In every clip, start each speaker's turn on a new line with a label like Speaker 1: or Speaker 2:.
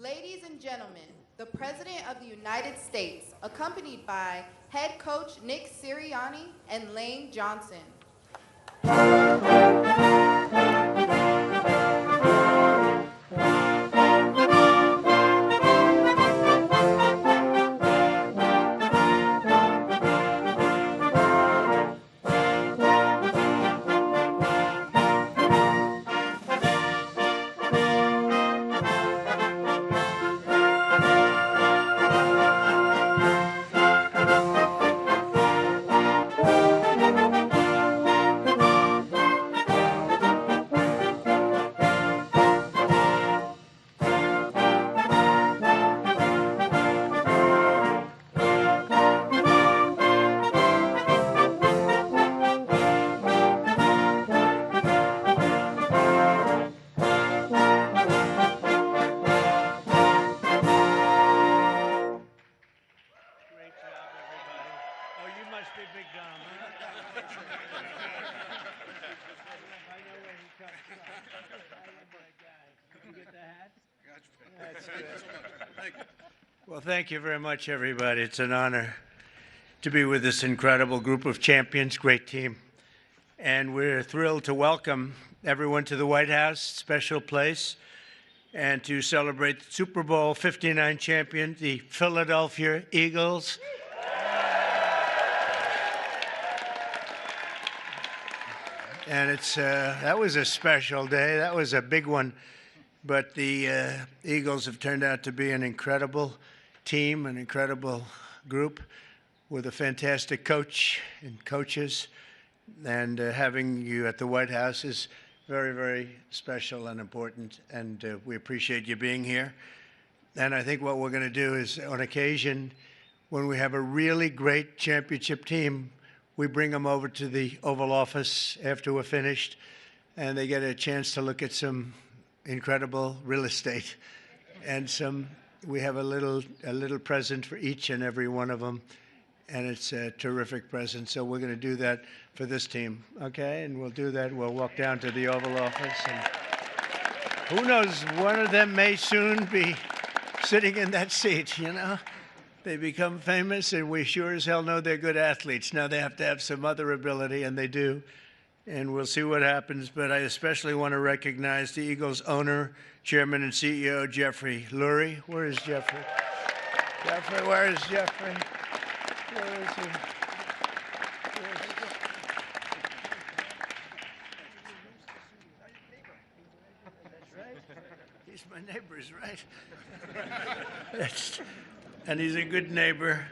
Speaker 1: Ladies and gentlemen, the President of the United States, accompanied by head coach Nick Sirianni and Lane Johnson.
Speaker 2: Well, thank you very much, everybody. It's an honor to be with this incredible group of champions, great team. And we're thrilled to welcome everyone to the White House, special place, and to celebrate the Super Bowl 59 champion, the Philadelphia Eagles. And that was a special day. That was a big one. But the Eagles have turned out to be an incredible team, an incredible group with a fantastic coach and coaches. And having you at the White House is very, very special and important. And we appreciate you being here. And I think what we're going to do is, on occasion, when we have a really great championship team, we bring them over to the Oval Office after we're finished, and they get a chance to look at some incredible real estate. And we have a little present for each and every one of them, and it's a terrific present. So we're going to do that for this team, okay? And we'll do that. We'll walk down to the Oval Office, and who knows, one of them may soon be sitting in that seat, you know? They become famous, and we sure as hell know they're good athletes. Now they have to have some other ability, and they do. And we'll see what happens. But I especially want to recognize the Eagles owner, chairman, and CEO, Jeffrey Lurie. Where is Jeffrey? Jeffrey, where is Jeffrey? Where is he? That's right. He's my neighbor, right? And he's a good neighbor,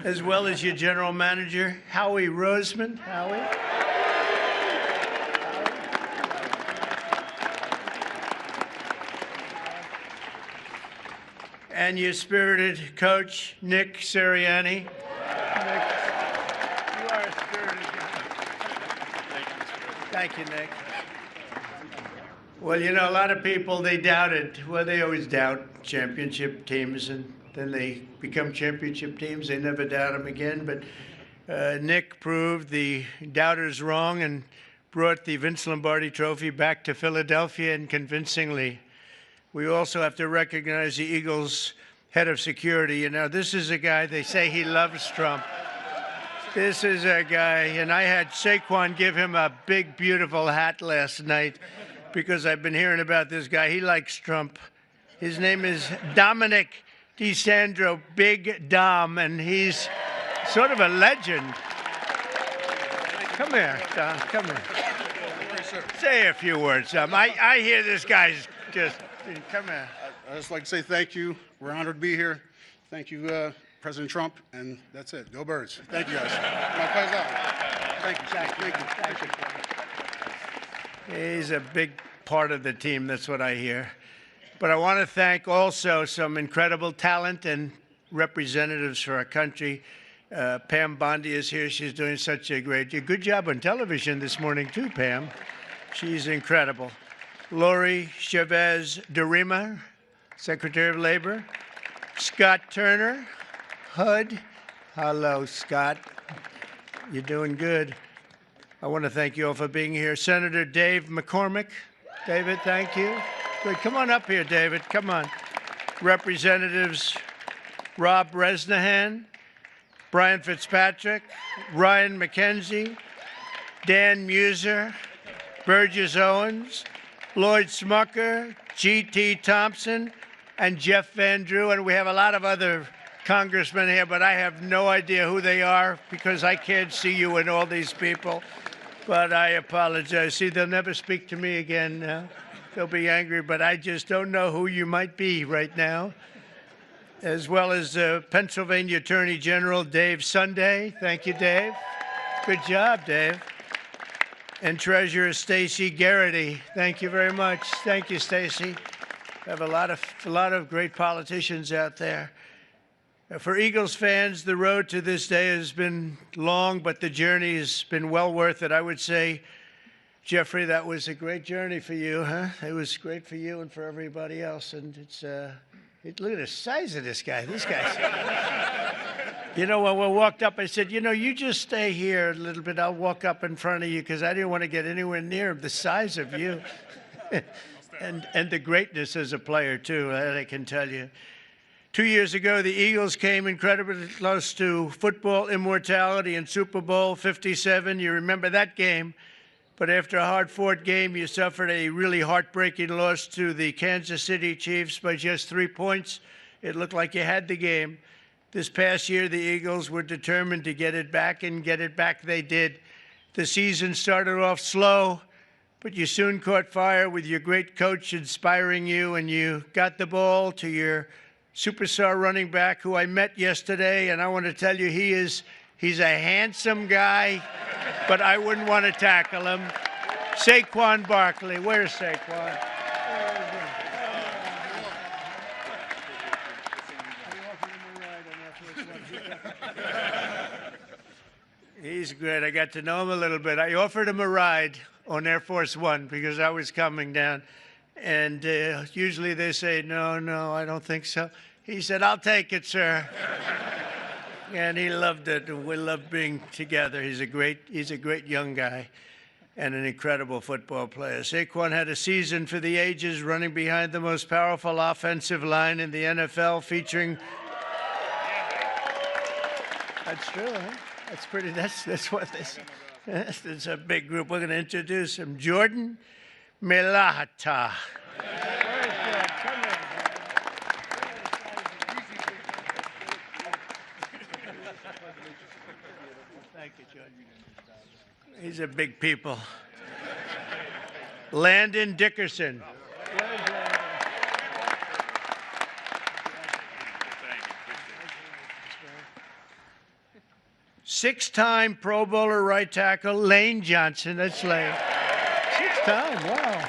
Speaker 2: as well as your general manager, Howie Roseman. Howie? And your spirited coach, Nick Sirianni. Nick, you are a spirited guy. Thank you, Nick. Well, you know, a lot of people, they doubted. Well, they always doubt championship teams, and then they become championship teams. They never doubt them again. But Nick proved the doubters wrong and brought the Vince Lombardi Trophy back to Philadelphia, and convincingly. We also have to recognize the Eagles' head of security. You know, this is a guy, they say he loves Trump. This is a guy, and I had Saquon give him a big, beautiful hat last night because I've been hearing about this guy. He likes Trump. His name is Dominic DeSandro, Big Dom, and he's sort of a legend. Come here, Dom, come here. Say a few words, Dom. I hear this guy's just come on.
Speaker 3: I'd just like to say thank you. We're honored to be here. Thank you, President Trump, and that's it. Go Birds. Thank you, guys. My pleasure. Thank you. Thank you.
Speaker 2: He's a big part of the team, that's what I hear. But I want to thank also some incredible talent and representatives for our country. Pam Bondi is here. She's doing such a good job on television this morning, too, Pam. She's incredible. Lori Chavez Durima, Secretary of Labor. Scott Turner, HUD. Hello, Scott. You're doing good. I want to thank you all for being here. Senator Dave McCormick. David, thank you. Good. Come on up here, David. Come on. Representatives Rob Bresnahan, Brian Fitzpatrick, Ryan McKenzie, Dan Muser, Burgess Owens, Lloyd Smucker, G.T. Thompson, and Jeff Van Drew. And we have a lot of other congressmen here, but I have no idea who they are because I can't see you and all these people. But I apologize. See, they'll never speak to me again. They'll be angry, but I just don't know who you might be right now. As well as Pennsylvania Attorney General Dave Sunday. Thank you, Dave. Good job, Dave. And Treasurer Stacey Garrity. Thank you very much. Thank you, Stacey. We have a lot of great politicians out there. For Eagles fans, the road to this day has been long, but the journey has been well worth it. I would say, Jeffrey, that was a great journey for you, huh? It was great for you and for everybody else. And look at the size of this guy. This guy's. You know, when we walked up, I said, you just stay here a little bit. I'll walk up in front of you because I didn't want to get anywhere near the size of you. and the greatness as a player, too, that I can tell you. 2 years ago, the Eagles came incredibly close to football immortality in Super Bowl 57. You remember that game. But after a hard-fought game, you suffered a really heartbreaking loss to the Kansas City Chiefs by just 3 points. It looked like you had the game. This past year, the Eagles were determined to get it back, and get it back they did. The season started off slow, but you soon caught fire with your great coach inspiring you, and you got the ball to your superstar running back, who I met yesterday, and I want to tell you he's a handsome guy, but I wouldn't want to tackle him. Saquon Barkley. Where's Saquon? He's great. I got to know him a little bit. I offered him a ride on Air Force One because I was coming down. And usually they say, no, I don't think so. He said, I'll take it, sir. And he loved it, and we loved being together. He's a great young guy and an incredible football player. Saquon had a season for the ages, running behind the most powerful offensive line in the NFL, featuring... That's true, huh? That's what this... It's a big group. We're going to introduce him. Jordan Melahata. Thank you, Jordan. These are big people. Landon Dickerson. Six-time Pro Bowler right tackle Lane Johnson. That's Lane. 6-time, wow.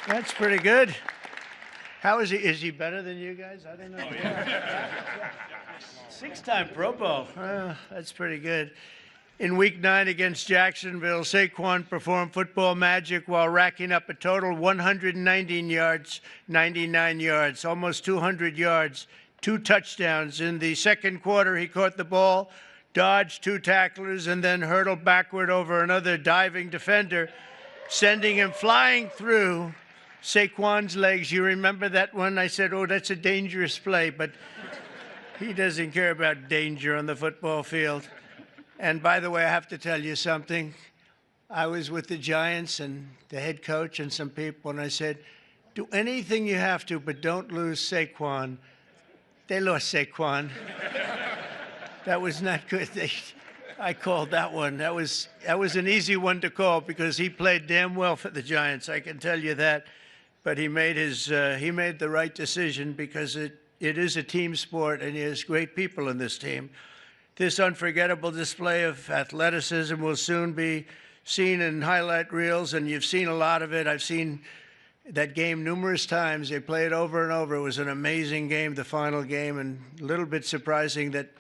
Speaker 2: That's pretty good. How is he? Is he better than you guys? I don't know. Oh, yeah. 6-time Pro Bowl. That's pretty good. In Week 9 against Jacksonville, Saquon performed football magic while racking up a total 119 yards, 99 yards, almost 200 yards, 2 touchdowns. In the second quarter, he caught the ball, dodged 2 tacklers, and then hurtled backward over another diving defender, sending him flying through Saquon's legs. You remember that one? I said, oh, that's a dangerous play, but he doesn't care about danger on the football field. And by the way, I have to tell you something. I was with the Giants and the head coach and some people, and I said, do anything you have to, but don't lose Saquon. They lost Saquon. That was not good. I called that one. That was an easy one to call because he played damn well for the Giants, I can tell you that. but he made the right decision because it is a team sport, and he has great people in this team. This unforgettable display of athleticism will soon be seen in highlight reels, and you've seen a lot of it. I've seen that game numerous times. They play it over and over. It was an amazing game, the final game, and a little bit surprising that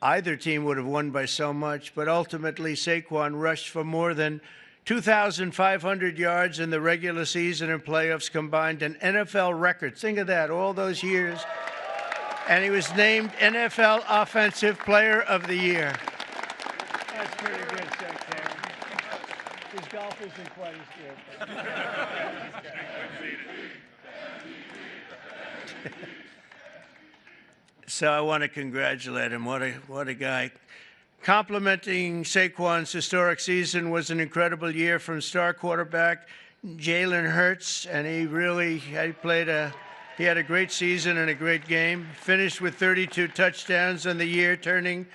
Speaker 2: either team would have won by so much. But ultimately, Saquon rushed for more than 2,500 yards in the regular season and playoffs combined, an NFL record. Think of that, all those years. And he was named NFL Offensive Player of the Year. That's pretty good, Secretary. His golf isn't quite as good. So I want to congratulate him. What a guy. Complimenting Saquon's historic season was an incredible year from star quarterback Jalen Hurts, and he had a great season and a great game. Finished with 32 touchdowns in the year, turning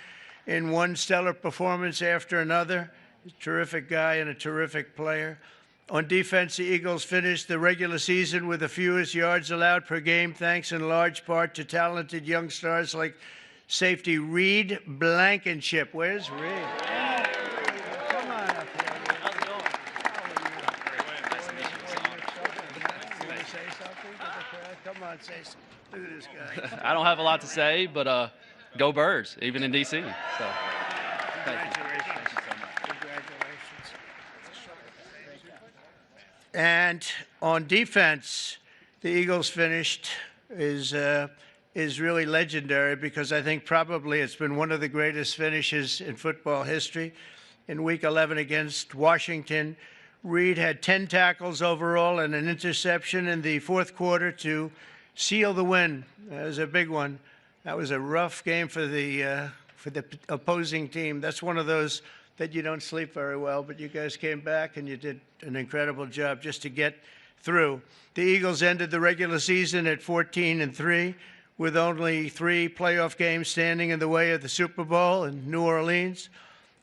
Speaker 2: in one stellar performance after another. Terrific guy and a terrific player. On defense, the Eagles finished the regular season with the fewest yards allowed per game, thanks in large part to talented young stars like safety Reed Blankenship. Where's Reed? Come on up here. How's it going? You want to say something to the crowd? Come on, say something. Look at this guy.
Speaker 4: I don't have a lot to say, but go Birds, even in D.C. So, thank you.
Speaker 2: And on defense, the Eagles finished is really legendary because I think probably it's been one of the greatest finishes in football history. In Week 11 against Washington, Reed had 10 tackles overall and an interception in the fourth quarter to seal the win. That was a big one. That was a rough game for the opposing team. That's one of those that you don't sleep very well, but you guys came back and you did an incredible job just to get through. The Eagles ended the regular season at 14-3 with only 3 playoff games standing in the way of the Super Bowl in New Orleans.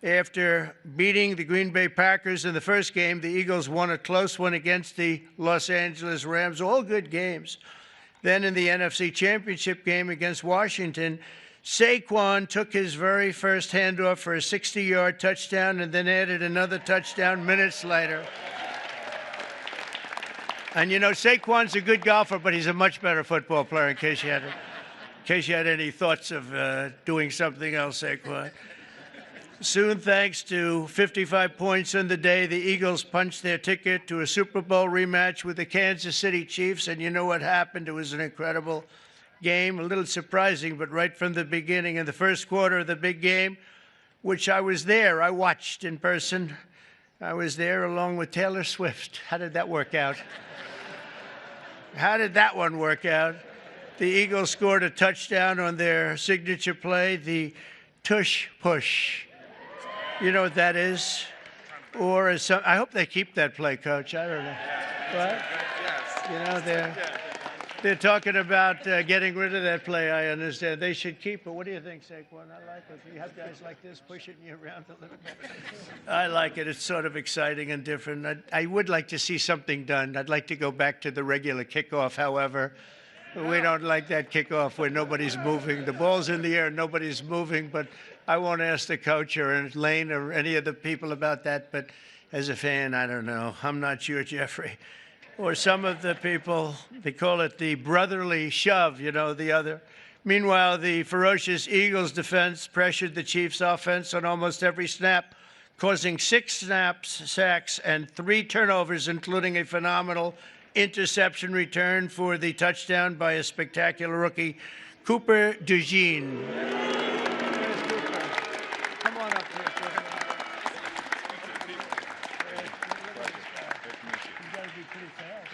Speaker 2: After beating the Green Bay Packers in the first game, the Eagles won a close one against the Los Angeles Rams, all good games. Then in the NFC Championship game against Washington, Saquon took his very first handoff for a 60-yard touchdown and then added another touchdown minutes later. And you know, Saquon's a good golfer, but he's a much better football player, in case you had any thoughts of doing something else, Saquon. Soon, thanks to 55 points in the day, the Eagles punched their ticket to a Super Bowl rematch with the Kansas City Chiefs, and you know what happened? It was an incredible game, a little surprising, but right from the beginning, in the first quarter of the big game, which I was there, I watched in person. I was there along with Taylor Swift. How did that work out? How did that one work out? The Eagles scored a touchdown on their signature play, the tush push. You know what that is? Or I hope they keep that play, Coach. I don't know. What? You know, they're talking about getting rid of that play, I understand. They should keep it. What do you think, Saquon? I like it. You have guys like this pushing you around a little bit. I like it. It's sort of exciting and different. I would like to see something done. I'd like to go back to the regular kickoff, however. We don't like that kickoff where nobody's moving. The ball's in the air, nobody's moving, but I won't ask the coach or Lane or any of the people about that, but as a fan, I don't know. I'm not sure, Jeffrey. Or some of the people, they call it the brotherly shove, you know, the other. Meanwhile, the ferocious Eagles defense pressured the Chiefs offense on almost every snap, causing 6 sacks, and 3 turnovers, including a phenomenal interception return for the touchdown by a spectacular rookie, Cooper DeJean. Where's Cooper? Come on up here, Cooper. You gotta be pretty fast.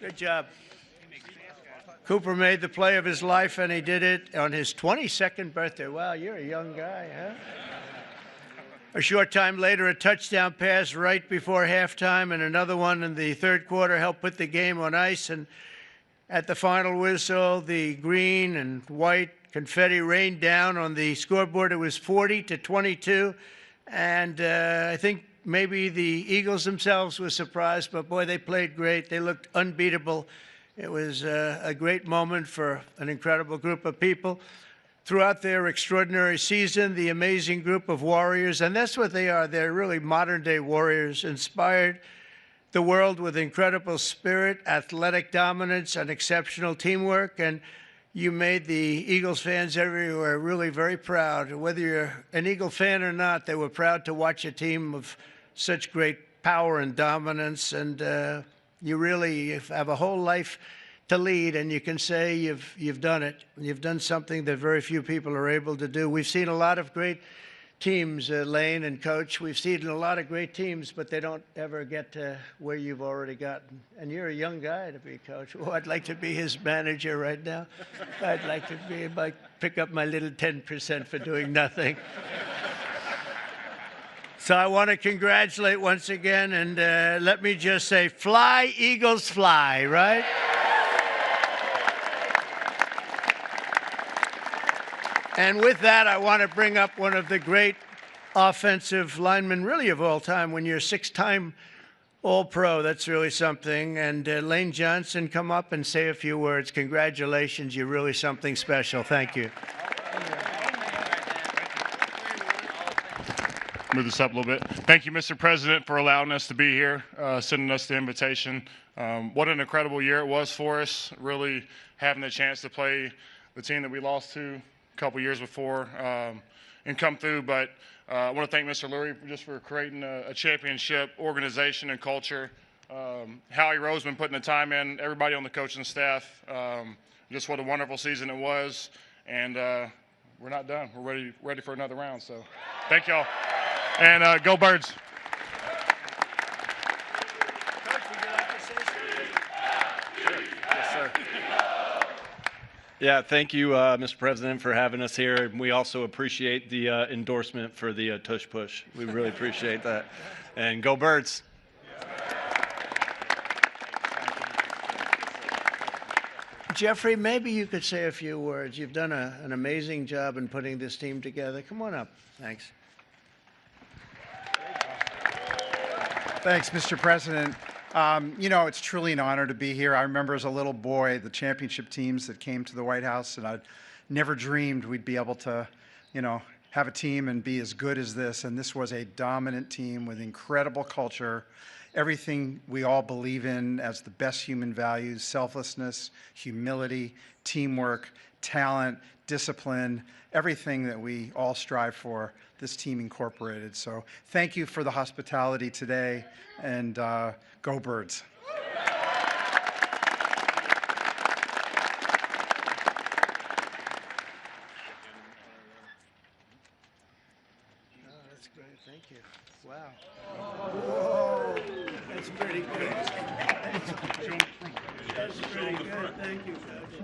Speaker 2: Good job. Cooper made the play of his life, and he did it on his 22nd birthday. Wow, you're a young guy, huh? A short time later, a touchdown pass right before halftime and another one in the third quarter helped put the game on ice. And at the final whistle, the green and white confetti rained down on the scoreboard. It was 40-22. And I think maybe the Eagles themselves were surprised, but boy, they played great. They looked unbeatable. It was a great moment for an incredible group of people. Throughout their extraordinary season, the amazing group of warriors, and that's what they are. They're really modern-day warriors, inspired the world with incredible spirit, athletic dominance, and exceptional teamwork. And you made the Eagles fans everywhere really very proud. Whether you're an Eagle fan or not, they were proud to watch a team of such great power and dominance. And you really have a whole life to lead, and you can say you've done it. You've done something that very few people are able to do. We've seen a lot of great teams, Lane and Coach. We've seen a lot of great teams, but they don't ever get to where you've already gotten. And you're a young guy to be coach. Oh, I'd like to be his manager right now. I'd like to pick up my little 10% for doing nothing. So I want to congratulate once again, and let me just say, fly, Eagles, fly, right? And with that, I want to bring up one of the great offensive linemen, really of all time. When you're a six-time All-Pro, that's really something. And Lane Johnson, come up and say a few words. Congratulations, you're really something special. Thank you.
Speaker 5: Move this up a little bit. Thank you, Mr. President, for allowing us to be here, sending us the invitation. What an incredible year it was for us, really having the chance to play the team that we lost to a couple years before and come through. But I want to thank Mr. Lurie just for creating a championship organization and culture. Howie Roseman putting the time in, everybody on the coaching staff. Just what a wonderful season it was. And we're not done. We're ready for another round. So thank y'all. And go Birds.
Speaker 6: Yeah, thank you, Mr. President, for having us here. We also appreciate the endorsement for the tush push. We really appreciate that. And go Birds.
Speaker 2: Jeffrey, maybe you could say a few words. You've done an amazing job in putting this team together. Come on up. Thanks.
Speaker 7: Thanks, Mr. President. You know, it's truly an honor to be here. I remember as a little boy the championship teams that came to the White House, and I never dreamed we'd be able to, you know, have a team and be as good as this. And this was a dominant team with incredible culture, everything we all believe in as the best human values: selflessness, humility, teamwork, talent, discipline, everything that we all strive for, this team incorporated. So thank you for the hospitality today, and go Birds.
Speaker 2: That's great. Thank you. Wow. Whoa. That's pretty good. That's pretty good. Thank you, Coach.